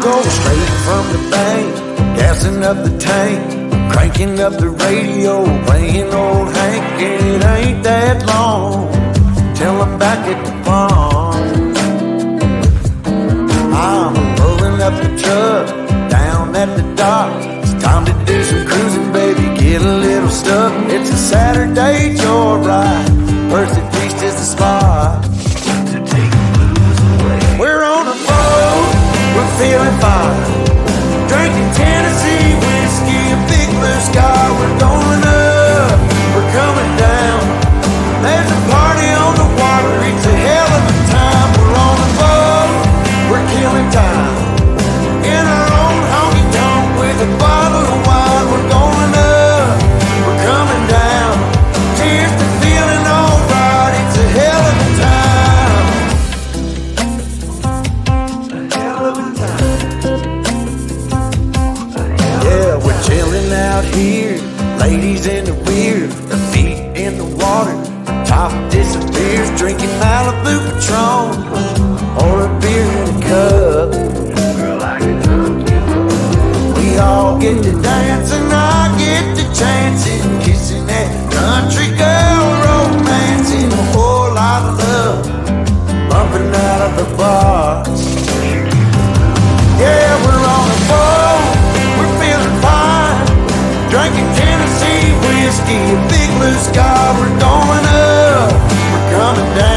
go straight from the bank, gassing up the tank, cranking up the radio, playing old Hank. It ain't that long till I'm back at the farm. I'm pulling up the truck down at the dock. It's time to do some cruising, baby, get a little stuck. It's a Saturday joyride, Percy Beach is the spot to take the blues away. We're on a boat, we're feeling fine, drinking Tennessee whiskey, a big blue sky. We're going up, we're coming down. There's a party on the water, it's a hell of a time. We're on a boat, we're killing time, in our own honky tonk with a bottle of wine. We're going up, we're coming down. Here's the feeling alright, it's a hell of a time. A hell of a time. Yeah, we're chilling out here, ladies in the rear, the feet in the water, top disappears, drinking Malibu Patron or a beer in a cup. Girl, I can hook you up. We all get to dance and I get to chancing, kissing that country girl, romancing, a whole lot of love bumping out of the bar. Yeah, we're on a boat, we're feeling fine, drinking Tennessee whiskey, a big blue sky. We're going up, we're coming down.